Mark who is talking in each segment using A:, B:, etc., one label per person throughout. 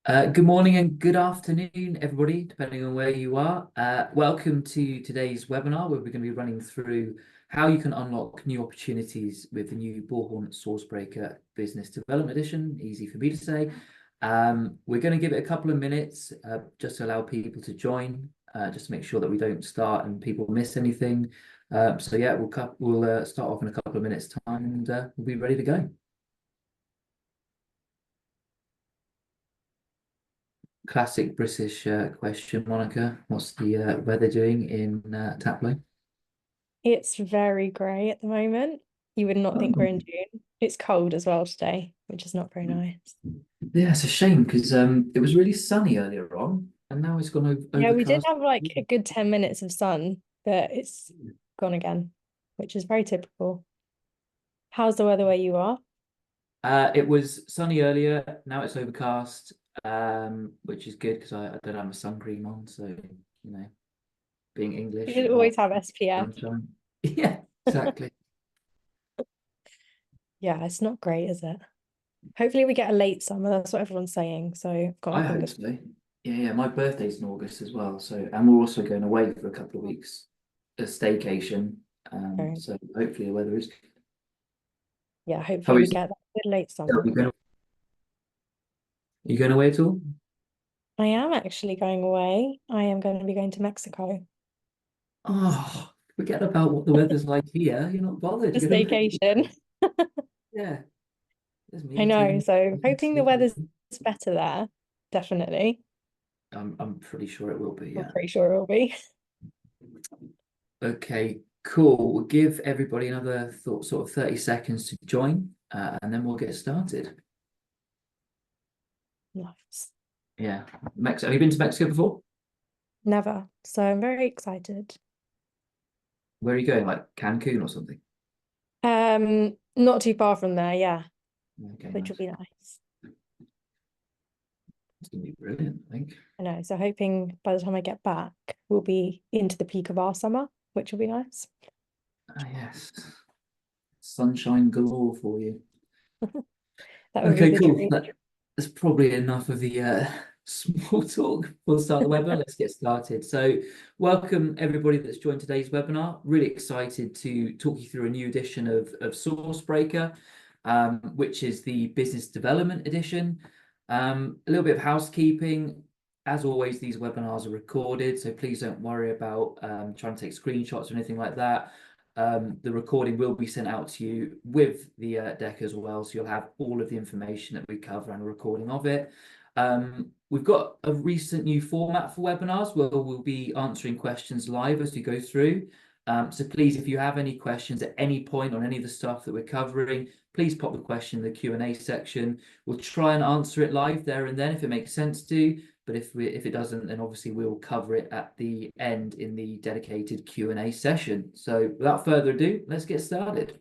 A: Good morning and good afternoon, everybody, depending on where you are. Welcome to today's webinar, where we're going to be running through how you can unlock new opportunities with the new Bullhorn Sourcebreaker Business Development Edition. Easy for me to say. We're going to give it a couple of minutes just to allow people to join, just to make sure that we don't start and people miss anything. So yeah, we'll start off in a couple of minutes' time and we'll be ready to go. Classic British question, Monica. What's the weather doing in Taplow?
B: It's very grey at the moment. You would not think we're in June. It's cold as well today, which is not very nice.
A: Yeah, it's a shame because it was really sunny earlier on, and now it's gone
B: Yeah, we did
A: overcast.
B: have like a good 10 minutes of sun, but it's gone again, which is very typical. How's the weather where you are?
A: It was sunny earlier. Now it's overcast, which is good because I don't have my sun cream on. So being
B: You
A: English,
B: should always have SPF.
A: sunshine. Yeah, exactly.
B: Yeah, it's not great, is it? Hopefully we get a late summer. That's what everyone's saying. So I've got
A: I
B: my
A: hope
B: fingers.
A: so. Yeah. My birthday's in August as well. So, and we're also going away for a couple of weeks, a staycation.
B: Crossed.
A: So hopefully the weather is good.
B: Yeah,
A: How
B: hopefully we
A: is
B: get that good late
A: Are
B: summer.
A: you going away at all?
B: I am actually going away. I am going to be going to Mexico.
A: Oh, forget about what the weather's like here. You're not bothered.
B: A
A: You're going away.
B: staycation.
A: Yeah, there's
B: I
A: me
B: know.
A: taking.
B: So hoping the weather's better there. Definitely.
A: I'm pretty sure it will be.
B: I'm
A: Yeah.
B: pretty sure it will be.
A: Okay. Cool. We'll give everybody another sort of 30 seconds to join, and then we'll get started.
B: Nice.
A: Yeah. Mexico. Have you been to Mexico before?
B: Never. So I'm very excited.
A: Where are you going? Like Cancun or something?
B: Not too far from there, yeah,
A: Okay,
B: which will
A: nice.
B: be nice.
A: It's gonna be brilliant, I think.
B: I know. So hoping by the time I get back, we'll be into the peak of our summer, which will be nice.
A: Ah, yes. Sunshine galore for you.
B: That would be
A: Okay,
B: the
A: cool.
B: dream.
A: That's probably enough of the small talk. We'll start the webinar. Let's get started. So, welcome everybody that's joined today's webinar. Really excited to talk you through a new edition of Sourcebreaker, which is the business development edition. A little bit of housekeeping. As always, these webinars are recorded, so please don't worry about trying to take screenshots or anything like that. The recording will be sent out to you with the deck as well, so you'll have all of the information that we cover and a recording of it. We've got a recent new format for webinars where we'll be answering questions live as we go through. So please, if you have any questions at any point on any of the stuff that we're covering, please pop the question in the Q&A section. We'll try and answer it live there and then if it makes sense to. But if it doesn't, then obviously we'll cover it at the end in the dedicated Q&A session. So without further ado, let's get started.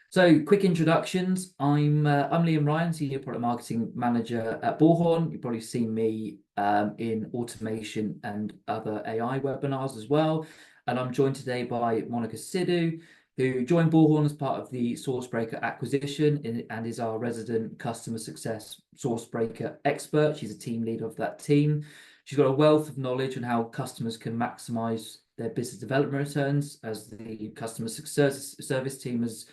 A: So quick introductions. I'm Liam Ryan, Senior Product Marketing Manager at Bullhorn. You've probably seen me in automation and other AI webinars as well. And I'm joined today by Monica Sidhu, who joined Bullhorn as part of the Sourcebreaker acquisition and is our resident customer success Sourcebreaker expert. She's a team leader of that team. She's got a wealth of knowledge on how customers can maximize their business development returns, as the customer success service team has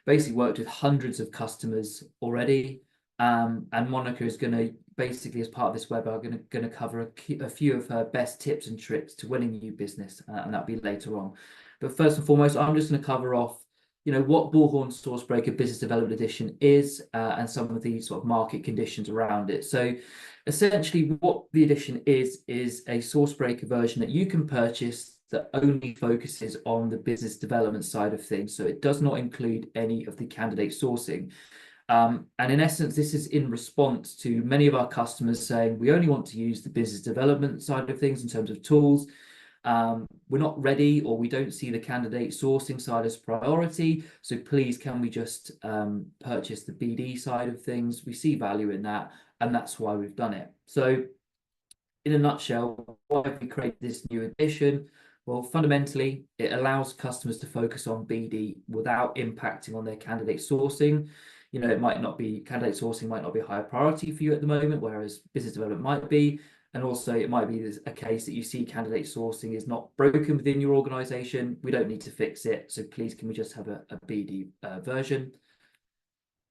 A: basically worked with hundreds of customers already. And Monica is going to basically, as part of this webinar, going to cover a few of her best tips and tricks to winning new business, and that'll be later on. But first and foremost, I'm just going to cover off, what Bullhorn Sourcebreaker Business Development Edition is, and some of the sort of market conditions around it. So essentially what the edition is a Sourcebreaker version that you can purchase that only focuses on the business development side of things. So it does not include any of the candidate sourcing. And in essence, this is in response to many of our customers saying, we only want to use the business development side of things in terms of tools. We're not ready, or we don't see the candidate sourcing side as priority. So please, can we just purchase the BD side of things? We see value in that, and that's why we've done it. So in a nutshell, why have we created this new edition? Well, fundamentally, it allows customers to focus on BD without impacting on their candidate sourcing. it might not be, candidate sourcing might not be a higher priority for you at the moment, whereas business development might be. And also it might be a case that you see candidate sourcing is not broken within your organization. We don't need to fix it. So please, can we just have a BD version?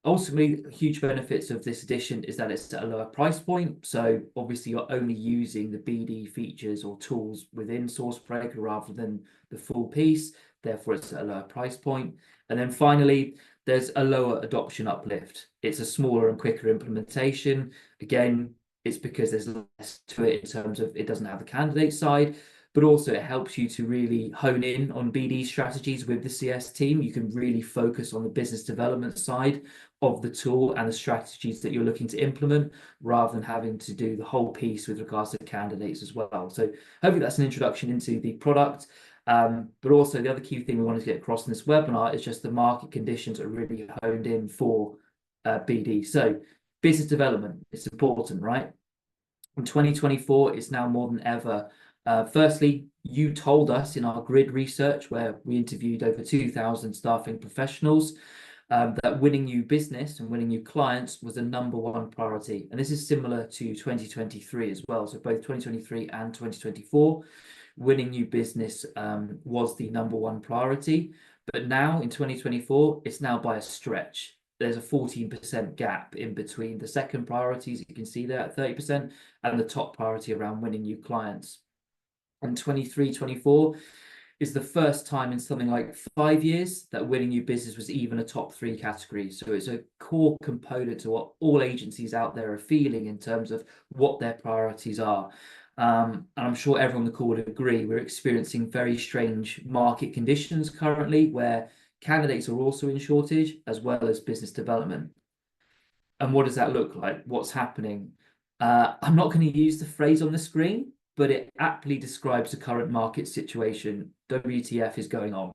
A: Ultimately, huge benefits of this edition is that it's at a lower price point. So obviously you're only using the BD features or tools within Sourcebreaker rather than the full piece. Therefore, it's at a lower price point. And then finally, there's a lower adoption uplift. It's a smaller and quicker implementation. Again, it's because there's less to it in terms of it doesn't have the candidate side, but also it helps you to really hone in on BD strategies with the CS team. You can really focus on the business development side of the tool and the strategies that you're looking to implement, rather than having to do the whole piece with regards to candidates as well. So hopefully that's an introduction into the product. But also the other key thing we wanted to get across in this webinar is just the market conditions are really honed in for BD. So business development, it's important, right? In 2024, it's now more than ever. Firstly, you told us in our grid research, where we interviewed over 2,000 staffing professionals, that winning new business and winning new clients was the #1 priority. And this is similar to 2023 as well. So both 2023 and 2024, winning new business was the #1 priority. But now in 2024, it's now by a stretch. There's a 14% gap in between the second priorities, you can see there at 30%, and the top priority around winning new clients. And 23-24 is the first time in something like 5 years that winning new business was even a top 3 category. So it's a core component to what all agencies out there are feeling in terms of what their priorities are. And I'm sure everyone on the call would agree, we're experiencing very strange market conditions currently, where candidates are also in shortage as well as business development. And what does that look like? What's happening? I'm not going to use the phrase on the screen, but it aptly describes the current market situation. WTF is going on.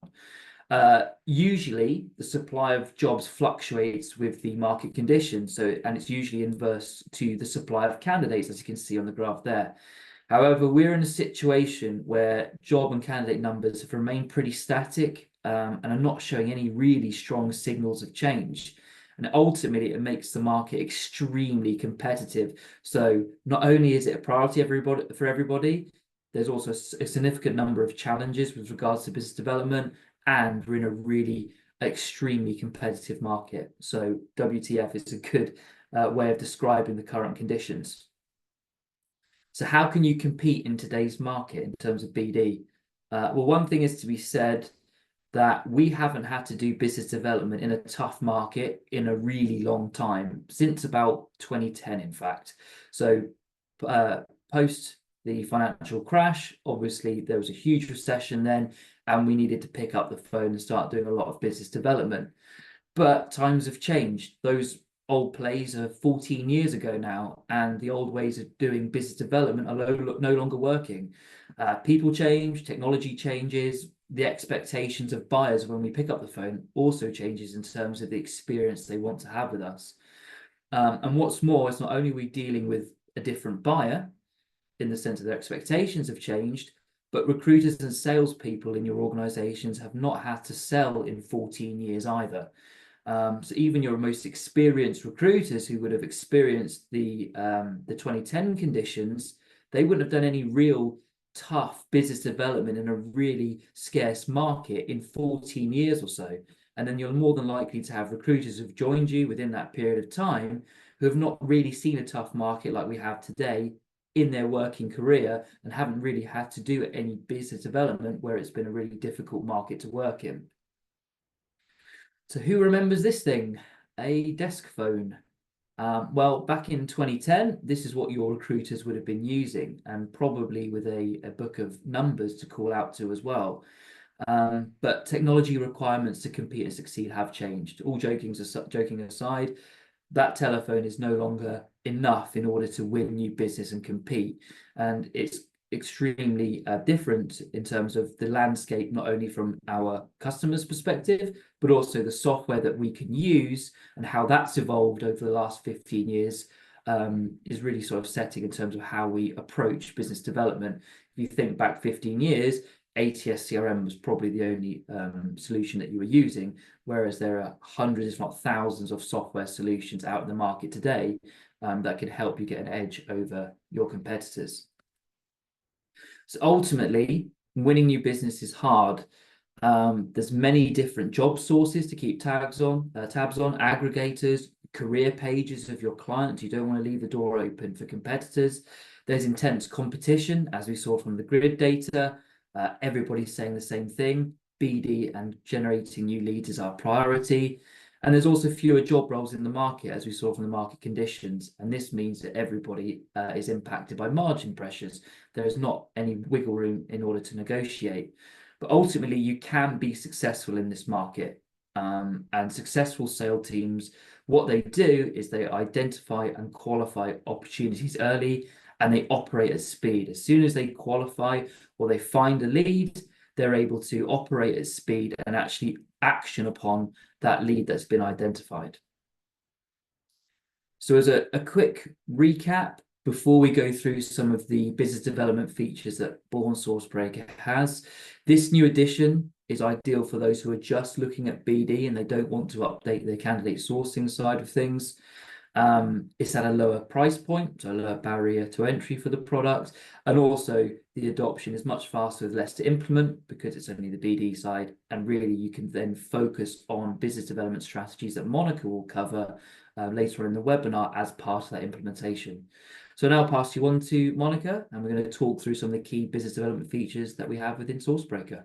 A: Usually the supply of jobs fluctuates with the market conditions, and it's usually inverse to the supply of candidates, as you can see on the graph there. However, we're in a situation where job and candidate numbers have remained pretty static, and are not showing any really strong signals of change. And ultimately, it makes the market extremely competitive. So not only is it a priority for everybody, there's also a significant number of challenges with regards to business development, and we're in a really extremely competitive market. So WTF is a good way of describing the current conditions. So how can you compete in today's market in terms of BD? Well, one thing is to be said that we haven't had to do business development in a tough market in a really long time, since about 2010, in fact. So post the financial crash, obviously there was a huge recession then, and we needed to pick up the phone and start doing a lot of business development. But times have changed. Those old plays are 14 years ago now, and the old ways of doing business development are no longer working. People change, technology changes, the expectations of buyers when we pick up the phone also changes in terms of the experience they want to have with us. And what's more, it's not only are we dealing with a different buyer in the sense of their expectations have changed, but recruiters and salespeople in your organizations have not had to sell in 14 years either. So even your most experienced recruiters who would have experienced the 2010 conditions, they wouldn't have done any real tough business development in a really scarce market in 14 years or so. And then you're more than likely to have recruiters who've joined you within that period of time who have not really seen a tough market like we have today in their working career, and haven't really had to do any business development where it's been a really difficult market to work in. So who remembers this thing? A desk phone. Well, back in 2010, this is what your recruiters would have been using, and probably with a book of numbers to call out to as well. But technology requirements to compete and succeed have changed. All joking aside, that telephone is no longer enough in order to win new business and compete. And it's extremely different in terms of the landscape, not only from our customers' perspective, but also the software that we can use and how that's evolved over the last 15 years is really sort of setting in terms of how we approach business development. If you think back 15 years, ATS CRM was probably the only solution that you were using, whereas there are hundreds, if not thousands, of software solutions out in the market today that can help you get an edge over your competitors. So ultimately, winning new business is hard. There's many different job sources to keep tabs on, aggregators, career pages of your clients. You don't want to leave the door open for competitors. There's intense competition, as we saw from the grid data. Everybody's saying the same thing. BD and generating new leads is our priority. And there's also fewer job roles in the market, as we saw from the market conditions. And this means that everybody is impacted by margin pressures. There is not any wiggle room in order to negotiate. But ultimately, you can be successful in this market. And successful sales teams, what they do is they identify and qualify opportunities early, and they operate at speed. As soon as they qualify or they find a lead, they're able to operate at speed and actually action upon that lead that's been identified. So as a quick recap, before we go through some of the business development features that Bullhorn Sourcebreaker has, this new edition is ideal for those who are just looking at BD and they don't want to update their candidate sourcing side of things. It's at a lower price point, so a lower barrier to entry for the product. And also the adoption is much faster with less to implement because it's only the BD side. And really you can then focus on business development strategies that Monica will cover later on in the webinar as part of that implementation. So now I'll pass you on to Monica, and we're going to talk through some of the key business development features that we have within Sourcebreaker.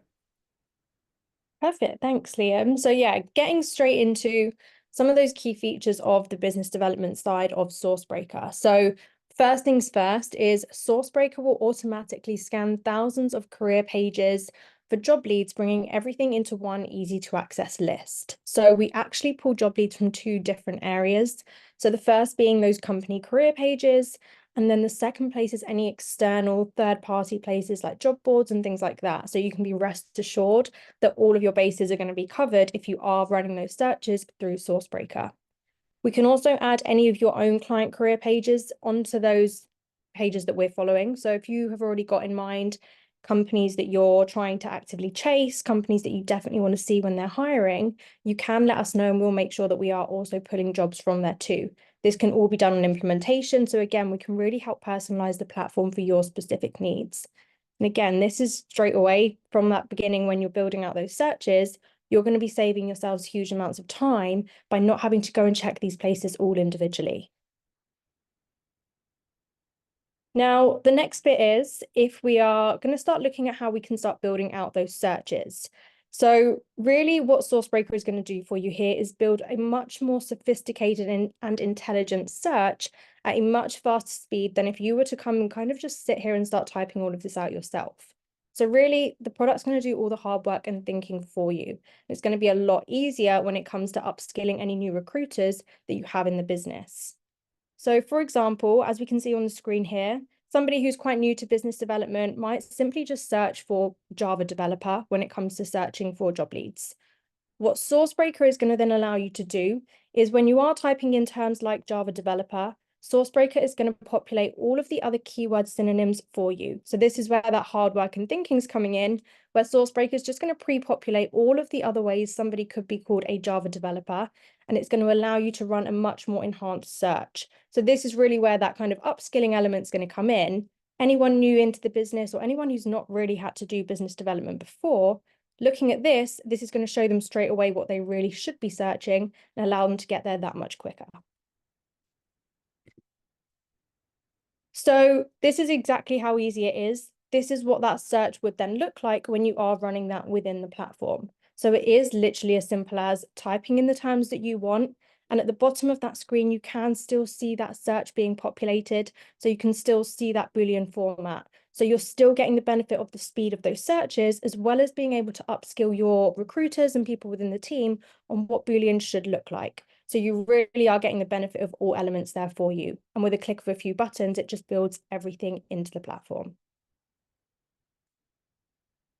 B: Perfect. Thanks, Liam. So yeah, getting straight into some of those key features of the business development side of Sourcebreaker. So first things first is Sourcebreaker will automatically scan thousands of career pages for job leads, bringing everything into one easy to access list. So we actually pull job leads from two different areas. So the first being those company career pages, and then the second place is any external third-party places like job boards and things like that. So you can be rest assured that all of your bases are going to be covered if you are running those searches through Sourcebreaker. We can also add any of your own client career pages onto those pages that we're following. So if you have already got in mind companies that you're trying to actively chase, companies that you definitely want to see when they're hiring, you can let us know and we'll make sure that we are also pulling jobs from there too. This can all be done on implementation. So again, we can really help personalize the platform for your specific needs. And again, this is straight away from that beginning when you're building out those searches, you're going to be saving yourselves huge amounts of time by not having to go and check these places all individually. Now, the next bit is if we are going to start looking at how we can start building out those searches. So really what Sourcebreaker is going to do for you here is build a much more sophisticated and intelligent search at a much faster speed than if you were to come and kind of just sit here and start typing all of this out yourself. So really the product's going to do all the hard work and thinking for you. It's going to be a lot easier when it comes to upskilling any new recruiters that you have in the business. So for example, as we can see on the screen here, somebody who's quite new to business development might simply just search for Java developer when it comes to searching for job leads. What Sourcebreaker is going to then allow you to do is when you are typing in terms like Java developer, Sourcebreaker is going to populate all of the other keyword synonyms for you. So this is where that hard work and thinking is coming in, where Sourcebreaker is just going to pre-populate all of the other ways somebody could be called a Java developer, and it's going to allow you to run a much more enhanced search. So this is really where that kind of upskilling element is going to come in. Anyone new into the business or anyone who's not really had to do business development before, looking at this is going to show them straight away what they really should be searching and allow them to get there that much quicker. So this is exactly how easy it is. This is what that search would then look like when you are running that within the platform. So it is literally as simple as typing in the terms that you want. And at the bottom of that screen, you can still see that search being populated. So you can still see that Boolean format. So you're still getting the benefit of the speed of those searches, as well as being able to upskill your recruiters and people within the team on what Boolean should look like. So you really are getting the benefit of all elements there for you. And with a click of a few buttons, it just builds everything into the platform.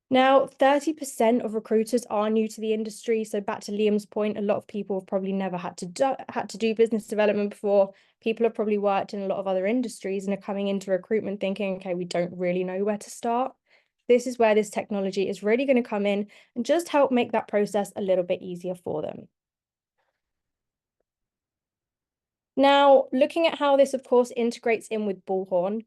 B: Now, 30% of recruiters are new to the industry. So back to Liam's point, a lot of people have probably never had to do business development before. People have probably worked in a lot of other industries and are coming into recruitment thinking, okay, we don't really know where to start. this is where this technology is really going to come in and just help make that process a little bit easier for them. Now, looking at how this, of course, integrates in with Bullhorn,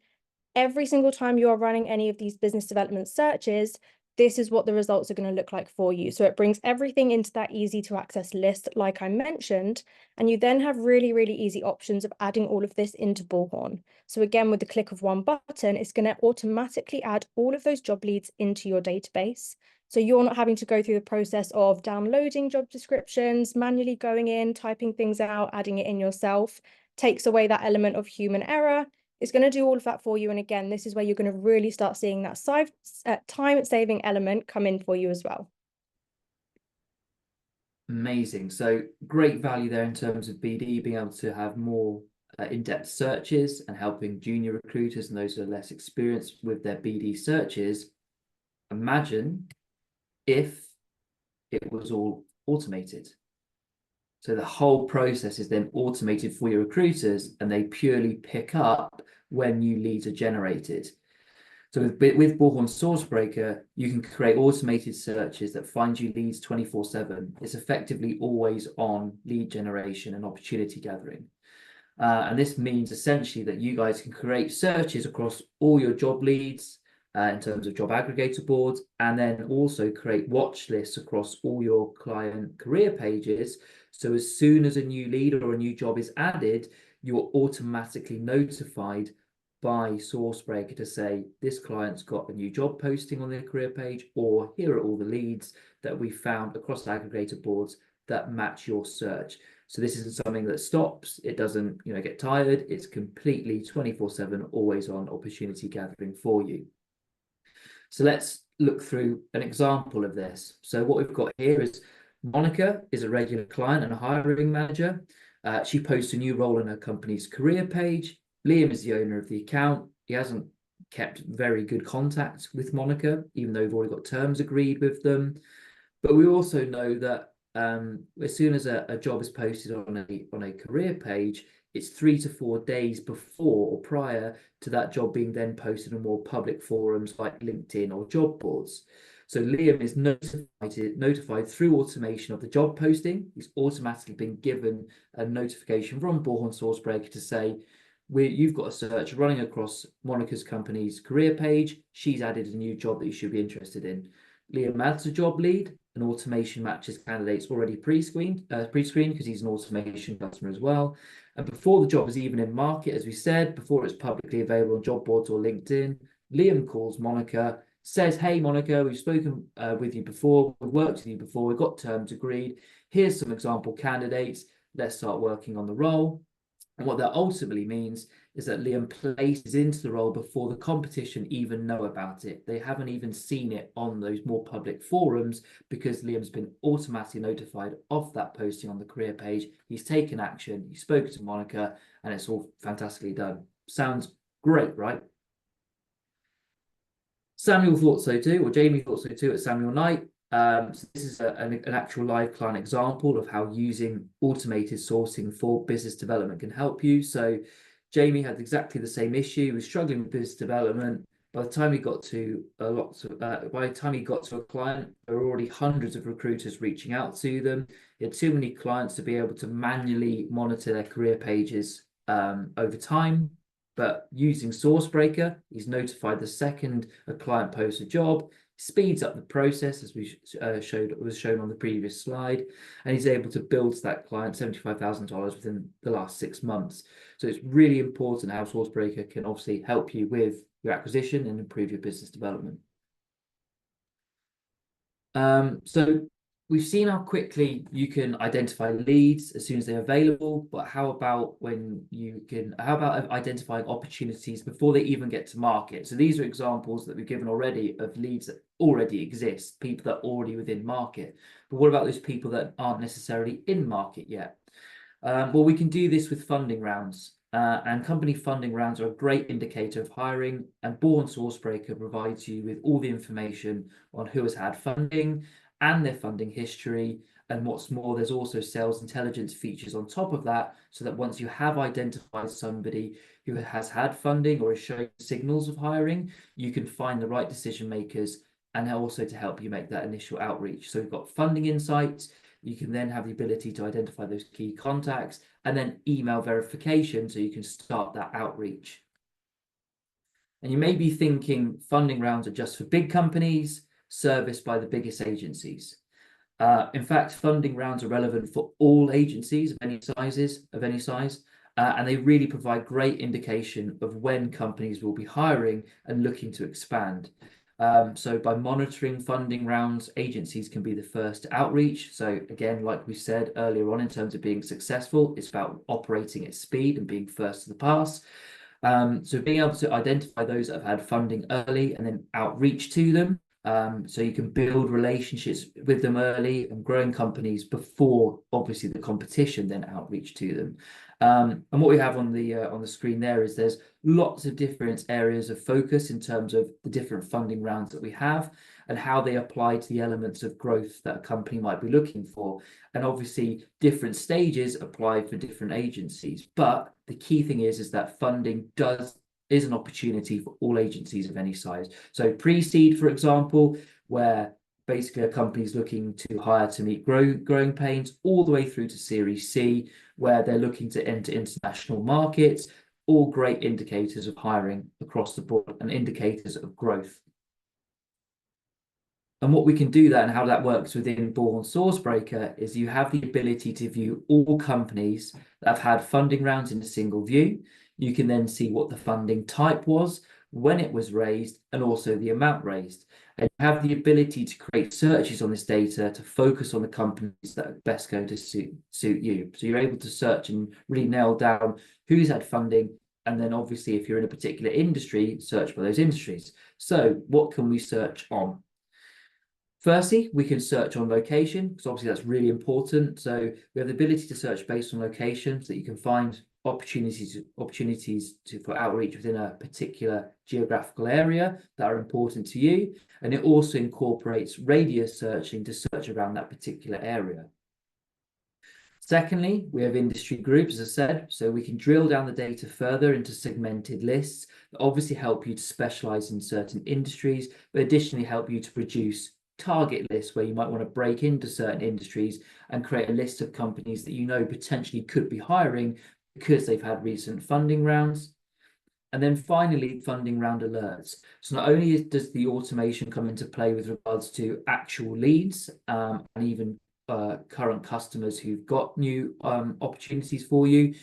B: every single time you are running any of these business development searches, this is what the results are going to look like for you. So it brings everything into that easy to access list, like I mentioned, and you then have really, really easy options of adding all of this into Bullhorn. So again, with the click of one button, it's going to automatically add all of those job leads into your database. So you're not having to go through the process of downloading job descriptions, manually going in, typing things out, adding it in yourself. Takes away that element of human error. It's going to do all of that for you. And again, this is where you're going to really start seeing that time-saving element come in for you as well.
A: Amazing. So great value there in terms of BD, being able to have more in-depth searches and helping junior recruiters and those who are less experienced with their BD searches. Imagine if it was all automated. So the whole process is then automated for your recruiters, and they purely pick up when new leads are generated. So with Bullhorn Sourcebreaker, you can create automated searches that find you leads 24/7. It's effectively always on lead generation and opportunity gathering. And this means essentially that you guys can create searches across all your job leads in terms of job aggregator boards, and then also create watch lists across all your client career pages. So as soon as a new lead or a new job is added, you're automatically notified by Sourcebreaker to say, this client's got a new job posting on their career page, or here are all the leads that we found across aggregator boards that match your search. So this isn't something that stops. It doesn't, get tired. It's completely 24/7, always on opportunity gathering for you. So let's look through an example of this. So what we've got here is Monica is a regular client and a hiring manager. She posts a new role in her company's career page. Liam is the owner of the account. He hasn't kept very good contact with Monica, even though we've already got terms agreed with them. But we also know that as soon as a job is posted on a career page, it's 3 to 4 days before or prior to that job being then posted on more public forums like LinkedIn or job boards. So Liam is notified through automation of the job posting. He's automatically been given a notification from Bullhorn Sourcebreaker to say, you've got a search running across Monica's company's career page. She's added a new job that you should be interested in. Liam adds a job lead, and automation matches candidates already pre-screened because he's an automation customer as well. And before the job is even in market, as we said, before it's publicly available on job boards or LinkedIn, Liam calls Monica, says, hey, Monica, we've spoken with you before, we've worked with you before, we've got terms agreed. Here's some example candidates. Let's start working on the role. And what that ultimately means is that Liam places into the role before the competition even know about it. They haven't even seen it on those more public forums because Liam's been automatically notified of that posting on the career page. He's taken action, he's spoken to Monica, and it's all fantastically done. Sounds great, right? Samuel thought so too, or Jamie thought so too at Samuel Knight. So this is an actual live client example of how using automated sourcing for business development can help you. So Jamie had exactly the same issue. He was struggling with business development. By the time he got to a client, there were already hundreds of recruiters reaching out to them. He had too many clients to be able to manually monitor their career pages over time. But using Sourcebreaker, he's notified the second a client posts a job, speeds up the process, as we was shown on the previous slide, and he's able to build that client $75,000 within the last 6 months. So it's really important how Sourcebreaker can obviously help you with your acquisition and improve your business development. So we've seen how quickly you can identify leads as soon as they're available, but how about identifying opportunities before they even get to market? So these are examples that we've given already of leads that already exist, people that are already within market. But what about those people that aren't necessarily in market yet? Well, we can do this with funding rounds. And company funding rounds are a great indicator of hiring, and Bullhorn Sourcebreaker provides you with all the information on who has had funding and their funding history, And what's more, there's also sales intelligence features on top of that, so that once you have identified somebody who has had funding or is showing signals of hiring, you can find the right decision makers and also to help you make that initial outreach. So we've got funding insights. You can then have the ability to identify those key contacts, and then email verification so you can start that outreach. And you may be thinking funding rounds are just for big companies serviced by the biggest agencies. In fact, funding rounds are relevant for all agencies of any size, and they really provide great indication of when companies will be hiring and looking to expand. So by monitoring funding rounds, agencies can be the first to outreach. So again, like we said earlier on, in terms of being successful, it's about operating at speed and being first to the pass. So being able to identify those that have had funding early and then outreach to them. So you can build relationships with them early and growing companies before obviously the competition then outreach to them. And what we have on the screen there is there's lots of different areas of focus in terms of the different funding rounds that we have and how they apply to the elements of growth that a company might be looking for. And obviously different stages apply for different agencies. But the key thing is that funding is an opportunity for all agencies of any size. So pre-seed, for example, where basically a company is looking to hire to meet growing pains, all the way through to Series C, where they're looking to enter international markets, all great indicators of hiring across the board and indicators of growth. And what we can do that and how that works within Bullhorn Sourcebreaker is you have the ability to view all companies that have had funding rounds in a single view. You can then see what the funding type was, when it was raised, and also the amount raised. And you have the ability to create searches on this data to focus on the companies that are best going to suit you. So you're able to search and really nail down who's had funding. And then obviously, if you're in a particular industry, search by those industries. So what can we search on? Firstly, we can search on location, because obviously that's really important. So we have the ability to search based on location so that you can find opportunities for outreach within a particular geographical area that are important to you. And it also incorporates radius searching to search around that particular area. Secondly, we have industry groups, as I said, so we can drill down the data further into segmented lists that obviously help you to specialize in certain industries, but additionally help you to produce target lists where you might want to break into certain industries and create a list of companies that you know potentially could be hiring because they've had recent funding rounds. And then finally, funding round alerts. So not only does the automation come into play with regards to actual leads and even current customers who've got new opportunities for you,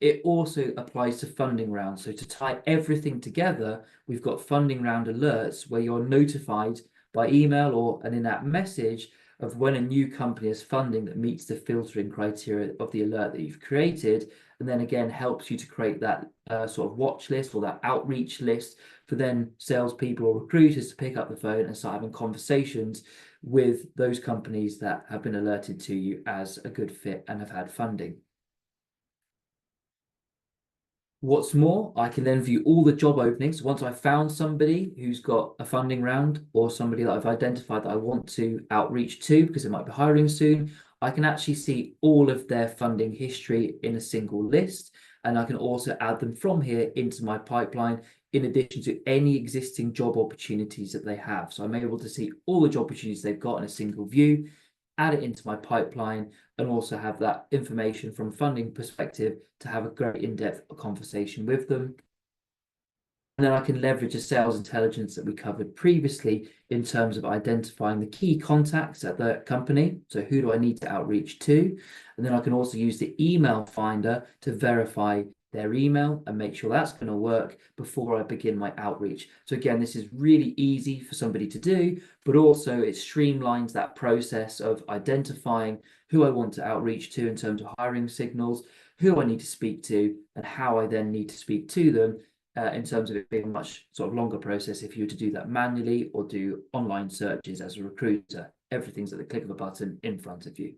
A: it also applies to funding rounds. So to tie everything together, we've got funding round alerts where you're notified by email or an in-app message of when a new company has funding that meets the filtering criteria of the alert that you've created, and then again helps you to create that sort of watch list or that outreach list for then salespeople or recruiters to pick up the phone and start having conversations with those companies that have been alerted to you as a good fit and have had funding. What's more, I can then view all the job openings. Once I've found somebody who's got a funding round or somebody that I've identified that I want to outreach to because they might be hiring soon, I can actually see all of their funding history in a single list. And I can also add them from here into my pipeline in addition to any existing job opportunities that they have. So I'm able to see all the job opportunities they've got in a single view, add it into my pipeline, and also have that information from funding perspective to have a great in-depth conversation with them. And then I can leverage the sales intelligence that we covered previously in terms of identifying the key contacts at the company. So who do I need to outreach to? And then I can also use the email finder to verify their email and make sure that's going to work before I begin my outreach. So again, this is really easy for somebody to do, but also it streamlines that process of identifying who I want to outreach to in terms of hiring signals, who I need to speak to, and how I then need to speak to them in terms of it being a much sort of longer process if you were to do that manually or do online searches as a recruiter. Everything's at the click of a button in front of you.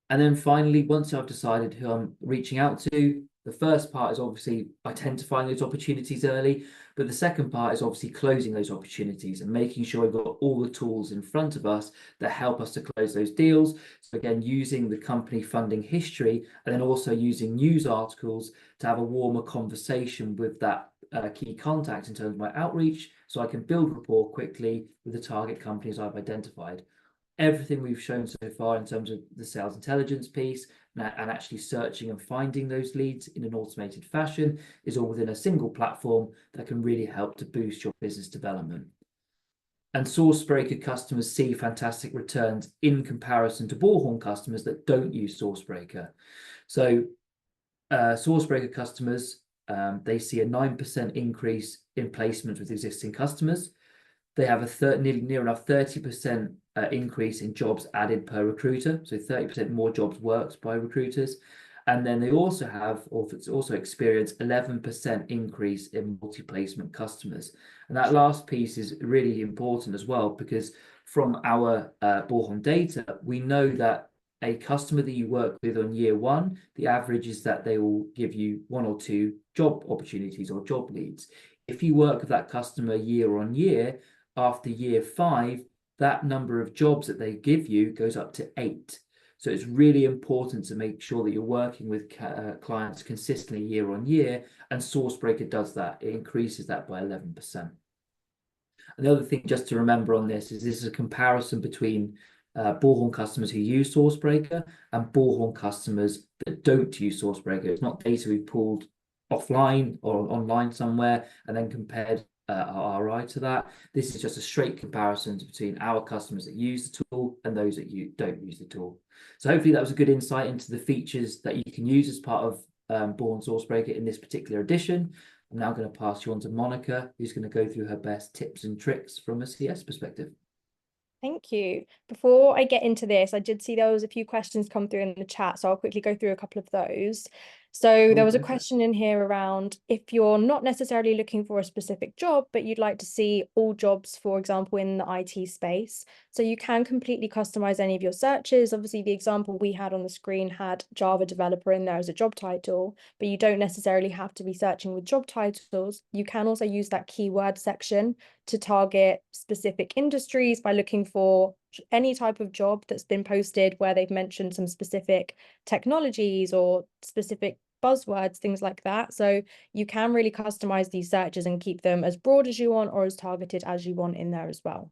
A: And then finally, once I've decided who I'm reaching out to, The first part is obviously identifying those opportunities early, but the second part is obviously closing those opportunities and making sure we've got all the tools in front of us that help us to close those deals. So again, using the company funding history and then also using news articles to have a warmer conversation with that key contact in terms of my outreach, so I can build rapport quickly with the target companies I've identified. Everything we've shown so far in terms of the sales intelligence piece and actually searching and finding those leads in an automated fashion is all within a single platform that can really help to boost your business development. And Sourcebreaker customers see fantastic returns in comparison to Bullhorn customers that don't use Sourcebreaker. So Sourcebreaker customers, they see a 9% increase in placements with existing customers. They have a near enough 30% increase in jobs added per recruiter, so 30% more jobs worked by recruiters. And then they also have, or it's also experienced 11% increase in multi-placement customers. And that last piece is really important as well, because from our Bullhorn data, we know that a customer that you work with on year one, the average is that they will give you 1 or 2 job opportunities or job leads. If you work with that customer year on year, after year 5, that number of jobs that they give you goes up to 8. So it's really important to make sure that you're working with clients consistently year on year, and Sourcebreaker does that. It increases that by 11%. And the other thing just to remember on this is a comparison between Bullhorn customers who use Sourcebreaker and Bullhorn customers that don't use Sourcebreaker. It's not data we pulled offline or online somewhere and then compared our ROI to that. This is just a straight comparison between our customers that use the tool and those that don't use the tool. So hopefully that was a good insight into the features that you can use as part of Bullhorn Sourcebreaker in this particular edition. I'm now going to pass you on to Monica, who's going to go through her best tips and tricks from a CS perspective.
B: Thank you. Before I get into this, I did see there was a few questions come through in the chat, so I'll quickly go through a couple of those. So there was a question in here around if you're not necessarily looking for a specific job, but you'd like to see all jobs, for example, in the IT space. So you can completely customize any of your searches. Obviously, the example we had on the screen had Java developer in there as a job title, but you don't necessarily have to be searching with job titles. You can also use that keyword section to target specific industries by looking for any type of job that's been posted where they've mentioned some specific technologies or specific buzzwords, things like that. So you can really customize these searches and keep them as broad as you want or as targeted as you want in there as well.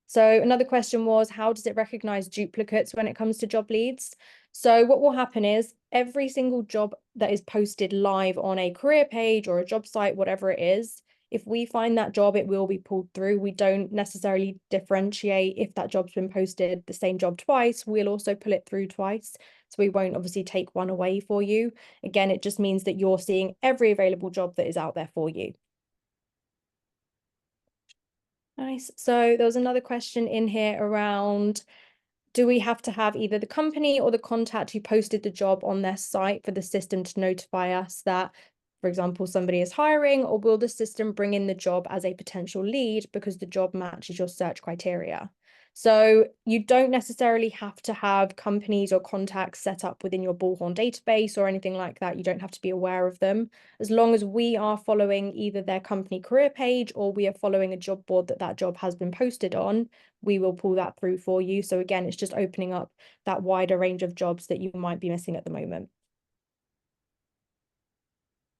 B: So another question was, how does it recognize duplicates when it comes to job leads? So what will happen is every single job that is posted live on a career page or a job site, whatever it is, if we find that job, it will be pulled through. We don't necessarily differentiate if that job's been posted the same job twice. We'll also pull it through twice. So we won't obviously take one away for you. Again, it just means that you're seeing every available job that is out there for you. Nice. So there was another question in here around, do we have to have either the company or the contact who posted the job on their site for the system to notify us that, for example, somebody is hiring, or will the system bring in the job as a potential lead because the job matches your search criteria? So you don't necessarily have to have companies or contacts set up within your Bullhorn database or anything like that. You don't have to be aware of them. As long as we are following either their company career page or we are following a job board that job has been posted on, we will pull that through for you. So again, it's just opening up that wider range of jobs that you might be missing at the moment.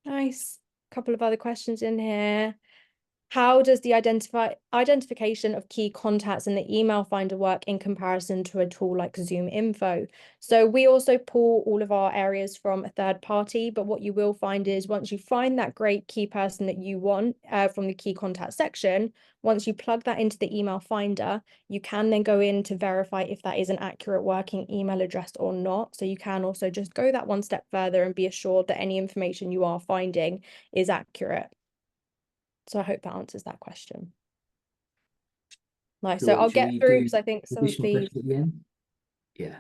B: Nice. A couple of other questions in here. How does the identification of key contacts in the email finder work in comparison to a tool like Zoom Info? So we also pull all of our areas from a third party, but what you will find is once you find that great key person that you want from the key contact section, once you plug that into the email finder, you can then go in to verify if that is an accurate working email address or not. So you can also just go that one step further and be assured that any information you are finding is accurate. So I hope that answers that question. Nice. So I'll get through because I think some of these.
A: Yeah.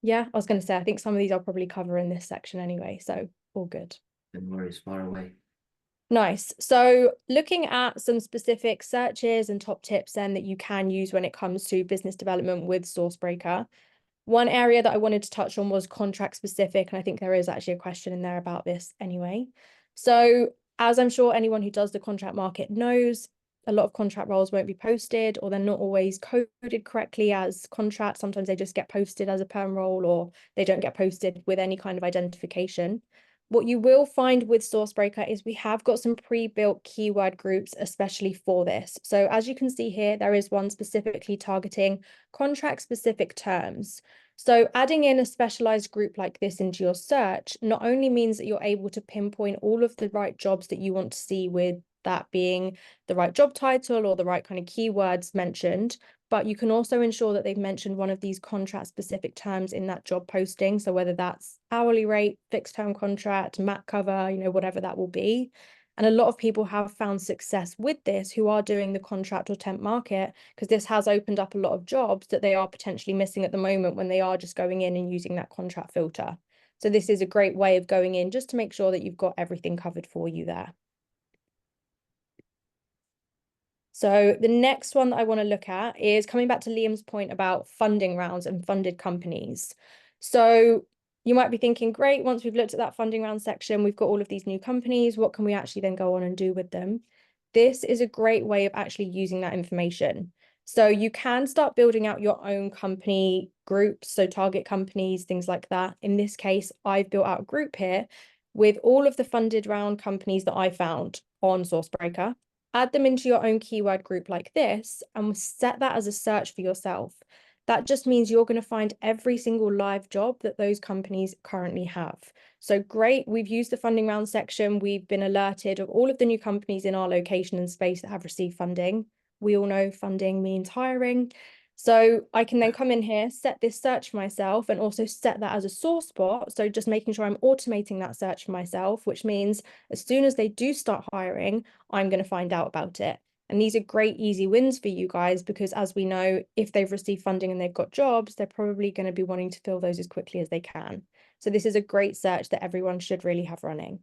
B: Yeah, I was going to say, I think some of these I'll probably cover in this section anyway. So all good.
A: No worries, far away.
B: Nice. So looking at some specific searches and top tips then that you can use when it comes to business development with Sourcebreaker. One area that I wanted to touch on was contract specific, and I think there is actually a question in there about this anyway. So as I'm sure anyone who does the contract market knows, a lot of contract roles won't be posted, or they're not always coded correctly as contract. Sometimes they just get posted as a perm role, or they don't get posted with any kind of identification. What you will find with Sourcebreaker is we have got some pre-built keyword groups, especially for this. So as you can see here, there is one specifically targeting contract-specific terms. So adding in a specialized group like this into your search not only means that you're able to pinpoint all of the right jobs that you want to see, with that being the right job title or the right kind of keywords mentioned, but you can also ensure that they've mentioned one of these contract specific terms in that job posting. So whether that's hourly rate, fixed term contract, mat cover, whatever that will be. And a lot of people have found success with this who are doing the contract or temp market, because this has opened up a lot of jobs that they are potentially missing at the moment when they are just going in and using that contract filter. So this is a great way of going in just to make sure that you've got everything covered for you there. So the next one that I want to look at is coming back to Liam's point about funding rounds and funded companies. So you might be thinking, great, once we've looked at that funding round section, we've got all of these new companies, what can we actually then go on and do with them? This is a great way of actually using that information. So you can start building out your own company groups, so target companies, things like that. In this case, I've built out a group here with all of the funded round companies that I found on Sourcebreaker. Add them into your own keyword group like this and set that as a search for yourself. That just means you're going to find every single live job that those companies currently have. So great, we've used the funding round section. We've been alerted of all of the new companies in our location and space that have received funding. We all know funding means hiring. So I can then come in here, set this search for myself, and also set that as a source spot. So just making sure I'm automating that search for myself, which means as soon as they do start hiring, I'm going to find out about it. And these are great, easy wins for you guys, because as we know, if they've received funding and they've got jobs, they're probably going to be wanting to fill those as quickly as they can. So this is a great search that everyone should really have running.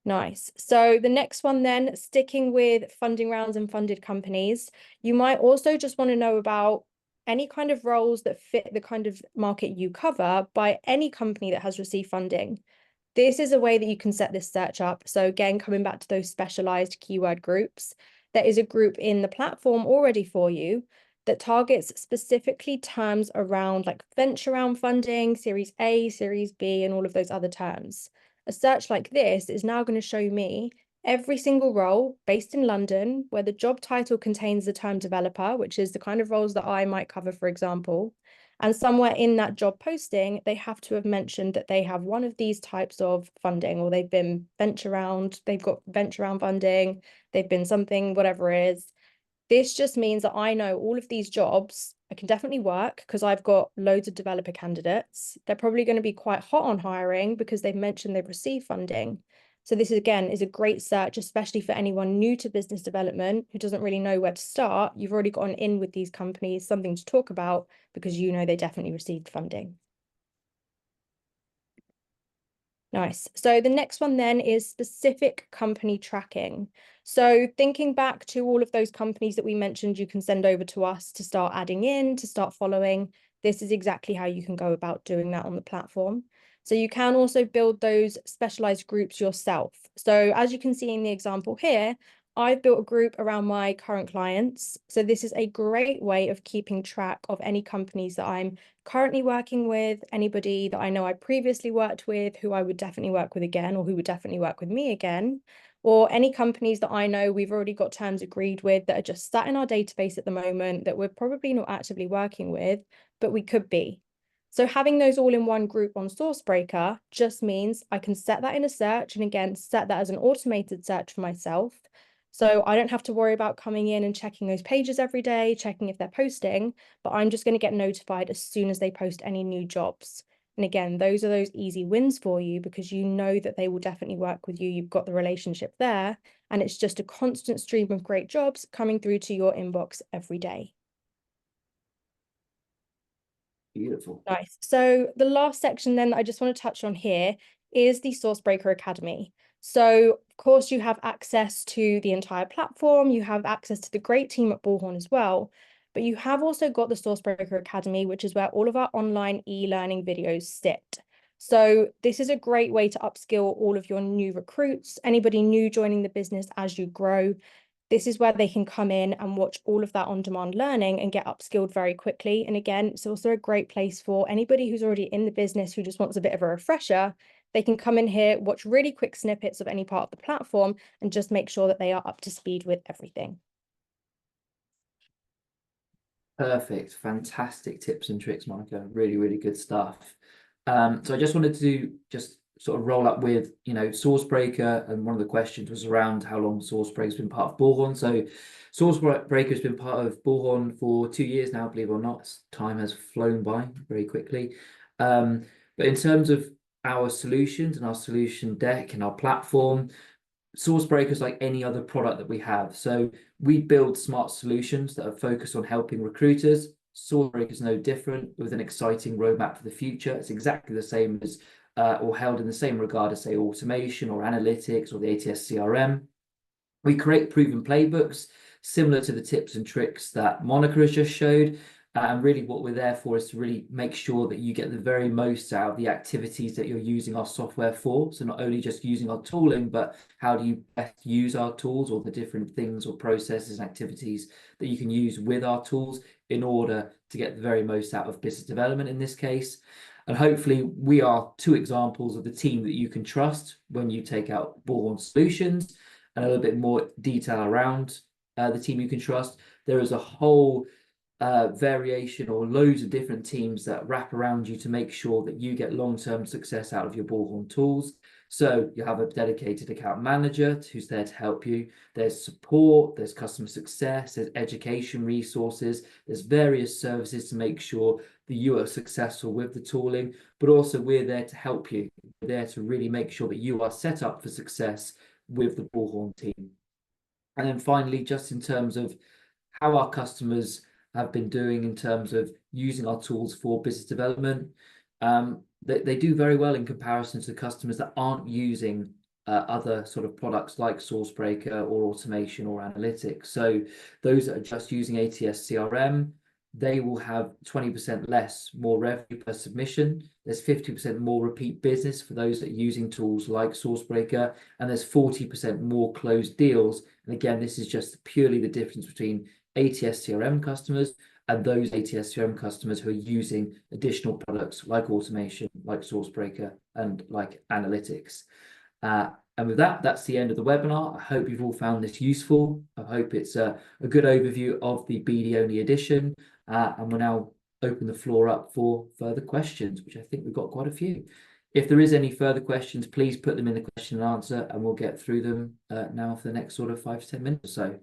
B: Nice. So the next one then, sticking with funding rounds and funded companies, you might also just want to know about any kind of roles that fit the kind of market you cover by any company that has received funding. This is a way that you can set this search up. So again, coming back to those specialized keyword groups, there is a group in the platform already for you that targets specifically terms around like venture round funding, Series A, Series B, and all of those other terms. A search like this is now going to show me every single role based in London where the job title contains the term developer, which is the kind of roles that I might cover, for example. And somewhere in that job posting, they have to have mentioned that they have one of these types of funding, or they've been venture round, they've got venture round funding, they've been something, whatever it is. This just means that I know all of these jobs I can definitely work because I've got loads of developer candidates. They're probably going to be quite hot on hiring because they've mentioned they've received funding. So this, again, is a great search, especially for anyone new to business development who doesn't really know where to start. You've already got an in with these companies, something to talk about because you know they definitely received funding. Nice. So the next one then is specific company tracking. So thinking back to all of those companies that we mentioned, you can send over to us to start adding in, to start following. This is exactly how you can go about doing that on the platform. So you can also build those specialized groups yourself. So as you can see in the example here, I've built a group around my current clients. So this is a great way of keeping track of any companies that I'm currently working with, anybody that I know I previously worked with, who I would definitely work with again, or who would definitely work with me again, or any companies that I know we've already got terms agreed with that are just sat in our database at the moment that we're probably not actively working with, but we could be. So having those all in one group on Sourcebreaker just means I can set that in a search, and again, set that as an automated search for myself. So I don't have to worry about coming in and checking those pages every day, checking if they're posting, but I'm just going to get notified as soon as they post any new jobs. And again, those are those easy wins for you because you know that they will definitely work with you. You've got the relationship there, and it's just a constant stream of great jobs coming through to your inbox every day.
A: Beautiful.
B: Nice. So the last section then that I just want to touch on here is the Sourcebreaker Academy. So of course you have access to the entire platform, you have access to the great team at Bullhorn as well. But you have also got the Sourcebreaker Academy, which is where all of our online e-learning videos sit. So this is a great way to upskill all of your new recruits, anybody new joining the business as you grow. This is where they can come in and watch all of that on-demand learning and get upskilled very quickly. And again, it's also a great place for anybody who's already in the business who just wants a bit of a refresher. They can come in here, watch really quick snippets of any part of the platform, and just make sure that they are up to speed with everything.
A: Perfect. Fantastic tips and tricks, Monica. Really, really good stuff. So I just wanted to just sort of roll up with, Sourcebreaker, and one of the questions was around how long Sourcebreaker's been part of Bullhorn. So Sourcebreaker's been part of Bullhorn for 2 years now, believe it or not. Time has flown by very quickly. But in terms of our solutions and our solution deck and our platform, Sourcebreaker is like any other product that we have. So we build smart solutions that are focused on helping recruiters. Sourcebreaker is no different, with an exciting roadmap for the future. It's exactly the same as, or held in the same regard as, say, automation or analytics or the ATS CRM. We create proven playbooks similar to the tips and tricks that Monica has just showed. And really what we're there for is to really make sure that you get the very most out of the activities that you're using our software for. So not only just using our tooling, but how do you best use our tools, or the different things or processes and activities that you can use with our tools in order to get the very most out of business development in this case. And hopefully we are two examples of the team that you can trust when you take out Bullhorn Solutions. And a little bit more detail around the team you can trust. There is a whole variation or loads of different teams that wrap around you to make sure that you get long-term success out of your Bullhorn tools. So you have a dedicated account manager who's there to help you. There's support, there's customer success, there's education resources, there's various services to make sure that you are successful with the tooling, but also we're there to help you. We're there to really make sure that you are set up for success with the Bullhorn team. And then finally, just in terms of how our customers have been doing in terms of using our tools for business development, they do very well in comparison to customers that aren't using other sort of products like Sourcebreaker or automation or analytics. So those that are just using ATS CRM, they will have 20% less more revenue per submission. There's 50% more repeat business for those that are using tools like Sourcebreaker, and there's 40% more closed deals. And again, this is just purely the difference between ATS CRM customers and those ATS CRM customers who are using additional products like automation, like Sourcebreaker, and like analytics. And with that, that's the end of the webinar. I hope you've all found this useful. I hope it's a good overview of the BD-only edition. And we'll now open the floor up for further questions, which I think we've got quite a few. If there is any further questions, please put them in the question and answer, and we'll get through them now for the next sort of 5 to 10 minutes or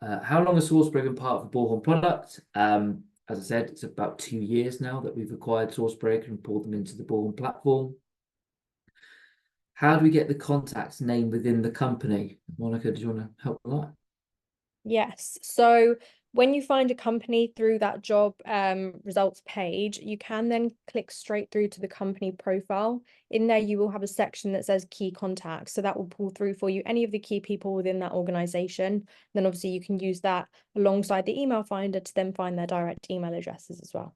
A: so. How long has Sourcebreaker been part of the Bullhorn product? As I said, it's about 2 years now that we've acquired Sourcebreaker and pulled them into the Bullhorn platform. How do we get the contact's name within the company? Monica, do you want to help with that?
B: Yes. So when you find a company through that job results page, you can then click straight through to the company profile. In there, you will have a section that says key contacts. So that will pull through for you any of the key people within that organization. Then obviously you can use that alongside the email finder to then find their direct email addresses as well.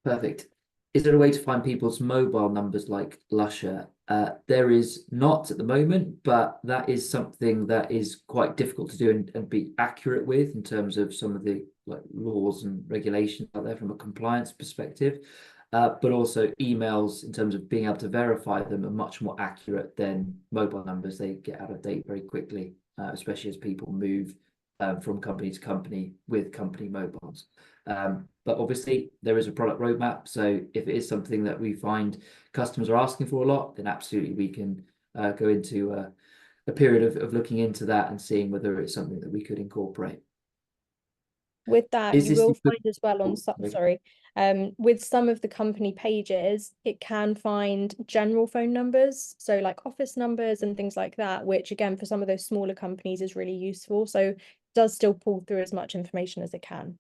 A: Perfect. Is there a way to find people's mobile numbers like Lusher? There is not at the moment, but that is something that is quite difficult to do and be accurate with in terms of some of the laws and regulations out there from a compliance perspective. But also emails, in terms of being able to verify them, are much more accurate than mobile numbers. They get out of date very quickly, especially as people move from company to company with company mobiles. But obviously there is a product roadmap. So if it is something that we find customers are asking for a lot, then absolutely we can go into a period of looking into that and seeing whether it's something that we could incorporate.
B: With that,
A: Is
B: you
A: this
B: will
A: the...
B: find as well on with some of the company pages, it can find general phone numbers, so like office numbers and things like that, which again for some of those smaller companies is really useful. So it does still pull through as much information as it can.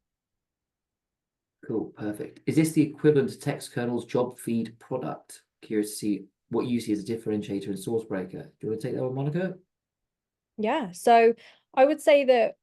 A: Cool, perfect. Is this the equivalent to Text Kernel's job feed product? Curious to see what you see as a differentiator in Sourcebreaker. Do you want to take that one, Monica?
B: Yeah, so I would say that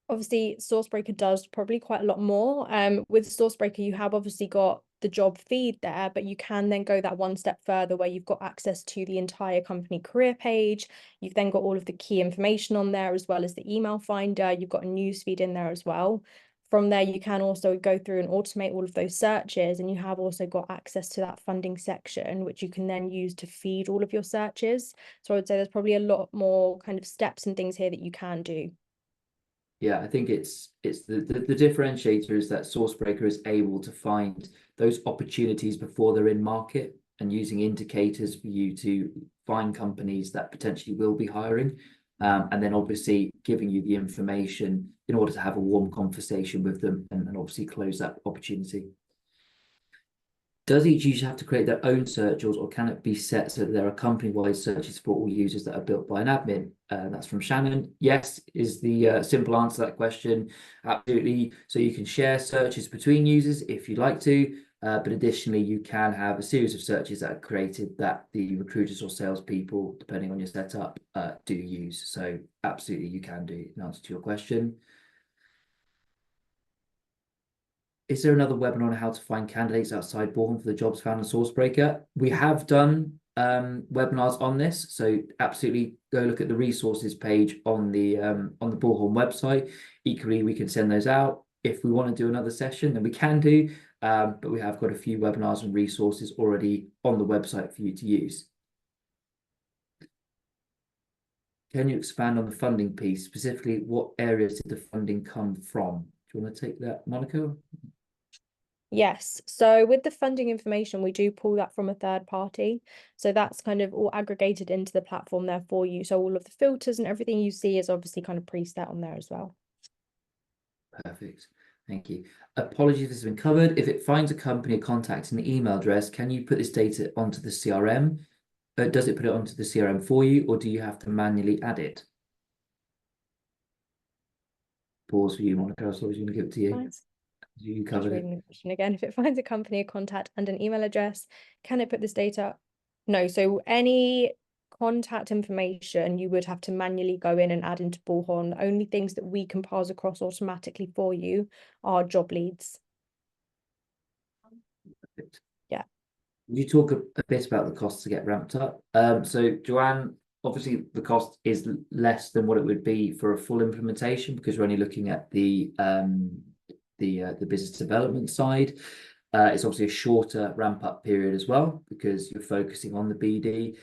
B: obviously Sourcebreaker does probably quite a lot more. With Sourcebreaker, you have obviously got the job feed there, but you can then go that one step further where you've got access to the entire company career page. You've then got all of the key information on there, as well as the email finder. You've got a news feed in there as well. From there, you can also go through and automate all of those searches, and you have also got access to that funding section, which you can then use to feed all of your searches. So I would say there's probably a lot more kind of steps and things here that you can do.
A: Yeah, I think it's the differentiator is that Sourcebreaker is able to find those opportunities before they're in market and using indicators for you to find companies that potentially will be hiring, and then obviously giving you the information in order to have a warm conversation with them and obviously close that opportunity. Does each user have to create their own searches, or can it be set so that there are company-wide searches for all users that are built by an admin? That's from Shannon. Yes, is the simple answer to that question. Absolutely. So you can share searches between users if you'd like to, but additionally, you can have a series of searches that are created that the recruiters or salespeople, depending on your setup, do use. So absolutely, you can do in answer to your question. Is there another webinar on how to find candidates outside Bullhorn for the jobs found on Sourcebreaker? We have done webinars on this, so absolutely go look at the resources page on the Bullhorn website. Equally, we can send those out. If we want to do another session, then we can do, but we have got a few webinars and resources already on the website for you to use. Can you expand on the funding piece? Specifically, what areas did the funding come from? Do you want to take that, Monica?
B: Yes. So with the funding information, we do pull that from a third party. So that's kind of all aggregated into the platform there for you. So all of the filters and everything you see is obviously kind of preset on there as well.
A: Perfect. Thank you. Apologies if this has been covered. If it finds a company, a contact, and an email address, can you put this data onto the CRM? Does it put it onto the CRM for you, or do you have to manually add it? Pause for you, Monica. I was always going to give it to you.
B: Nice.
A: You
B: Just
A: covered it.
B: reading the question again. If it finds a company, a contact, and an email address, can it put this data? No. So any contact information you would have to manually go in and add into Bullhorn. The only things that we can pass across automatically for you are job leads.
A: Perfect.
B: Yeah.
A: Would you talk a bit about the costs to get ramped up? So Joanne, obviously the cost is less than what it would be for a full implementation because we're only looking at the business development side. It's obviously a shorter ramp up period as well because you're focusing on the BD.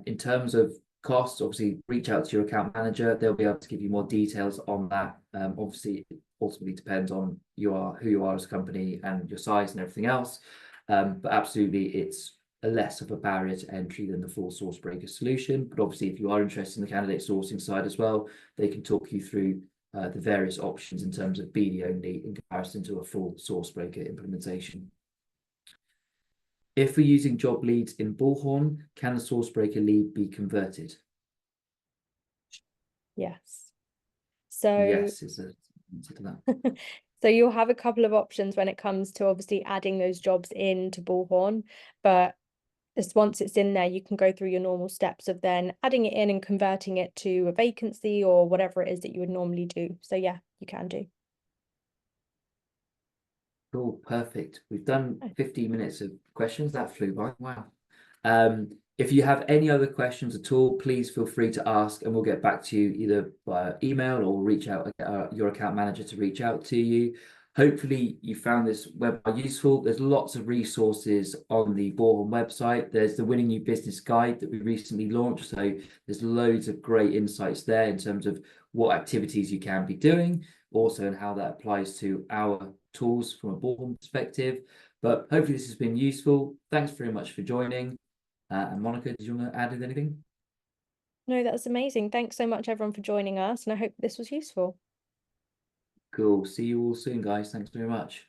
A: In terms of costs, obviously reach out to your account manager. They'll be able to give you more details on that. Obviously, it ultimately depends on who you are as a company and your size and everything else. But absolutely, it's a less of a barrier to entry than the full Sourcebreaker solution. But obviously, if you are interested in the candidate sourcing side as well, they can talk you through the various options in terms of BD only in comparison to a full Sourcebreaker implementation. If we're using job leads in Bullhorn, can the Sourcebreaker lead be converted?
B: Yes. So
A: yes, is the answer to that.
B: So you'll have a couple of options when it comes to obviously adding those jobs into Bullhorn, but once it's in there, you can go through your normal steps of then adding it in and converting it to a vacancy or whatever it is that you would normally do. So yeah, you can do.
A: Cool, perfect. We've done
B: Oh.
A: 15 minutes of questions. That flew by. Wow. If you have any other questions at all, please feel free to ask and we'll get back to you either via email or reach out your account manager to reach out to you. Hopefully you found this webinar useful. There's lots of resources on the Bullhorn website. There's the Winning New Business Guide that we recently launched. So there's loads of great insights there in terms of what activities you can be doing, also and how that applies to our tools from a Bullhorn perspective. But hopefully this has been useful. Thanks very much for joining. And Monica, did you want to add anything?
B: No, that's amazing. Thanks so much, everyone, for joining us, and I hope this was useful.
A: Cool. See you all soon, guys. Thanks very much.